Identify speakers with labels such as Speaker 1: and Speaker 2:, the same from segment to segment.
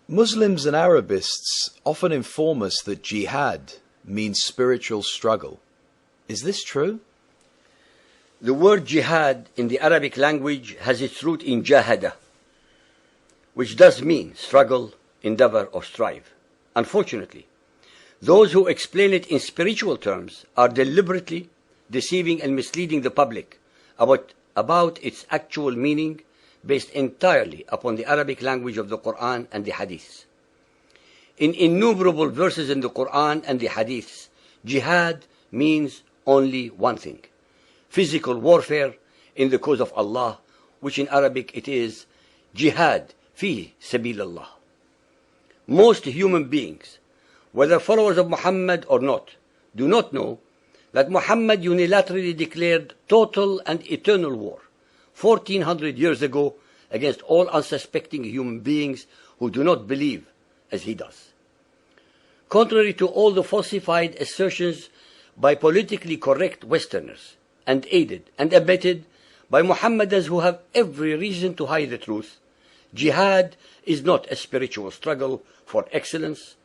Speaker 1: Muslims and Arabists often inform us that jihad means spiritual struggle. Is this true?
Speaker 2: The word jihad in the Arabic language has its root in jahada, which does mean struggle, endeavor, or strive. Unfortunately, those who explain it in spiritual terms are deliberately deceiving and misleading the public about its actual meaning, based entirely upon the Arabic language of the Quran and the Hadith. In innumerable verses in the Quran and the Hadith, jihad means only one thing: physical warfare in the cause of Allah, which in Arabic it is jihad fi sabilillah. Most human beings, whether followers of Muhammad or not, do not know that Muhammad unilaterally declared total and eternal war 1400 years ago against all unsuspecting human beings who do not believe as he does. Contrary to all the falsified assertions by politically correct Westerners, and aided and abetted by Mohammedans who have every reason to hide the truth, jihad is not a spiritual struggle for excellence,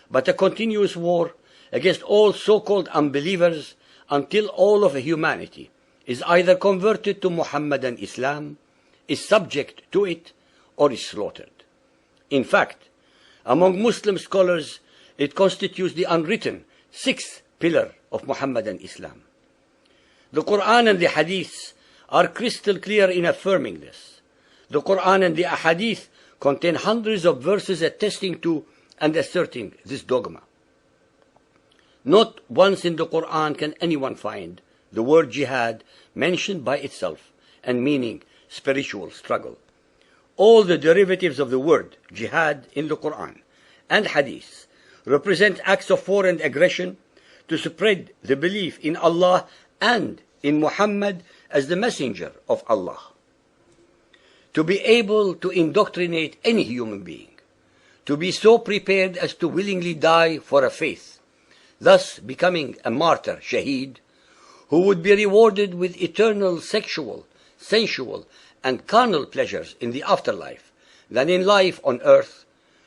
Speaker 2: but a continuous war against all so-called unbelievers until all of humanity is either converted to Muhammadan Islam, is subject to it, or is slaughtered. In fact, among Muslim scholars, it constitutes the unwritten sixth pillar of Muhammadan Islam. The Quran and the Hadith are crystal clear in affirming this. The Quran and the Hadith contain hundreds of verses attesting to and asserting this dogma. Not once in the Quran can anyone find the word jihad mentioned by itself and meaning spiritual struggle. All the derivatives of the word jihad in the Quran and Hadith represent acts of war and aggression to spread the belief in Allah and in Muhammad as the messenger of Allah. To be able to indoctrinate any human being, to be so prepared as to willingly die for a faith, thus becoming a martyr, shaheed, who would be rewarded with eternal sexual, sensual, and carnal pleasures in the afterlife than in life on earth,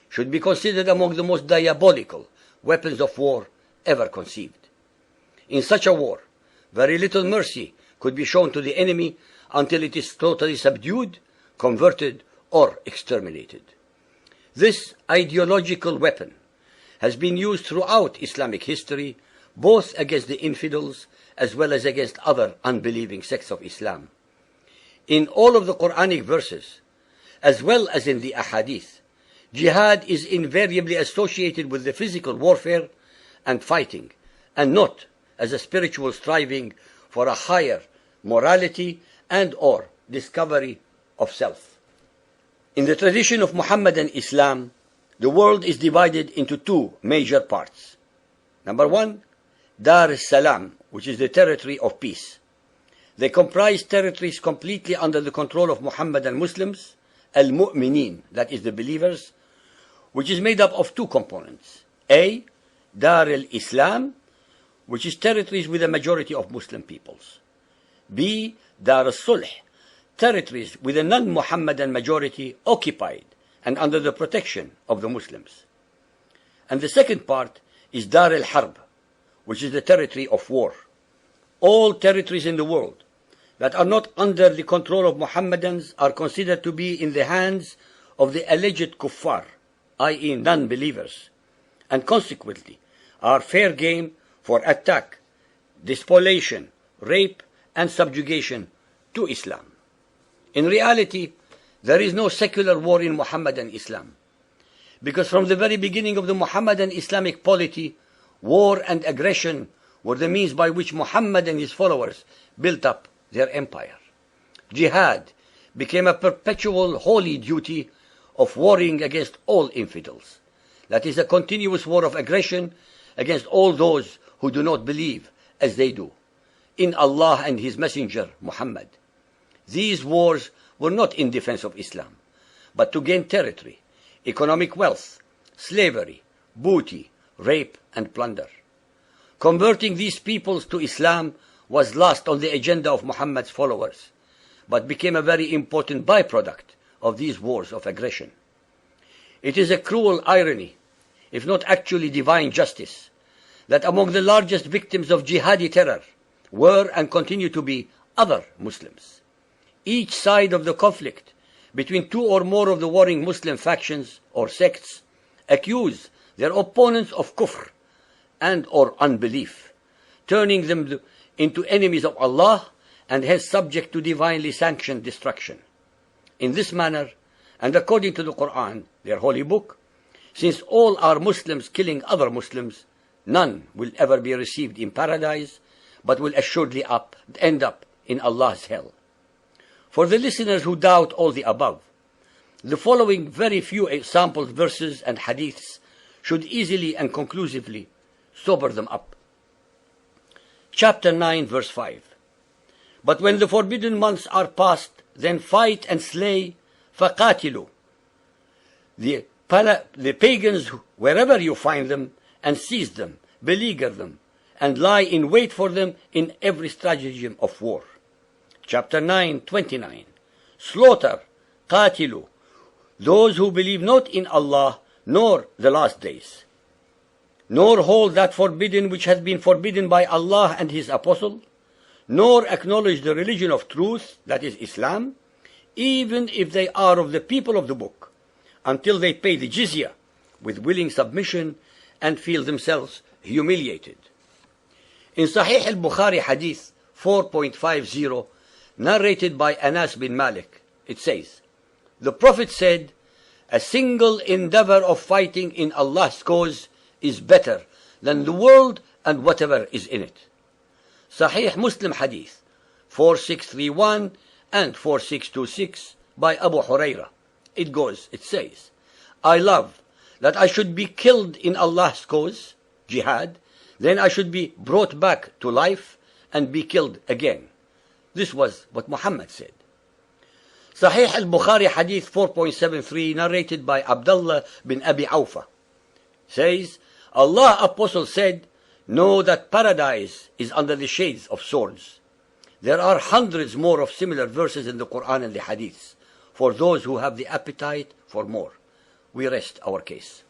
Speaker 2: should be considered among the most diabolical weapons of war ever conceived. In such a war, very little mercy could be shown to the enemy until it is totally subdued, converted, or exterminated. This ideological weapon has been used throughout Islamic history, both against the infidels as well as against other unbelieving sects of Islam. In all of the Quranic verses, as well as in the Ahadith, jihad is invariably associated with the physical warfare and fighting, and not as a spiritual striving for a higher morality and or discovery of self. In the tradition of Muhammadan Islam, the world is divided into two major parts. Number one, Dar es-Salam, which is the territory of peace. They comprise territories completely under the control of Muhammadan Muslims, al-Mu'mineen, that is the believers, which is made up of two components. A, Dar al-Islam, which is territories with a majority of Muslim peoples. B, Dar al-Sulh, territories with a non-Muhammadan majority occupied and under the protection of the Muslims. And the second part is Dar al-Harb, which is the territory of war. All territories in the world that are not under the control of Muhammadans are considered to be in the hands of the alleged kuffar, i.e. non-believers, and consequently are fair game for attack, despoliation, rape, and subjugation to Islam. In reality, there is no secular war in Muhammadan Islam, because from the very beginning of the Muhammadan Islamic polity, war and aggression were the means by which Muhammad and his followers built up their empire. Jihad became a perpetual holy duty of warring against all infidels. That is a continuous war of aggression against all those who do not believe as they do in Allah and His Messenger Muhammad. These wars were not in defense of Islam, but to gain territory, economic wealth, slavery, booty, rape, and plunder. Converting these peoples to Islam was last on the agenda of Muhammad's followers, but became a very important byproduct of these wars of aggression. It is a cruel irony, if not actually divine justice, that among the largest victims of jihadi terror were and continue to be other Muslims. Each side of the conflict between two or more of the warring Muslim factions or sects accuse their opponents of kufr and or unbelief, turning them into enemies of Allah and hence subject to divinely sanctioned destruction. In this manner, and according to the Quran, their holy book, since all are Muslims killing other Muslims, none will ever be received in paradise, but will assuredly end up in Allah's hell. For the listeners who doubt all the above, the following very few examples, verses and hadiths should easily and conclusively sober them up. Chapter 9, verse 5. But when the forbidden months are past, then fight and slay, فَقَاتِلُوا. The pagans, wherever you find them, and seize them, beleaguer them, and lie in wait for them in every stratagem of war. Chapter 9, 29. Slaughter, قَاتِلُوا, those who believe not in Allah, nor the last days, nor hold that forbidden which has been forbidden by Allah and His Apostle, nor acknowledge the religion of truth, that is Islam, even if they are of the people of the book, until they pay the jizya with willing submission and feel themselves humiliated. In Sahih al-Bukhari Hadith 4.50, narrated by Anas bin Malik, it says, the Prophet said, a single endeavor of fighting in Allah's cause is better than the world and whatever is in it. Sahih Muslim Hadith 4631 and 4626 by Abu Huraira. It says, I love that I should be killed in Allah's cause, jihad, then I should be brought back to life and be killed again. This was what Muhammad said. Sahih al-Bukhari Hadith 4.73, narrated by Abdullah bin Abi Awfa, says, Allah Apostle said, know that paradise is under the shades of swords. There are hundreds more of similar verses in the Quran and the Hadiths, for those who have the appetite for more. We rest our case.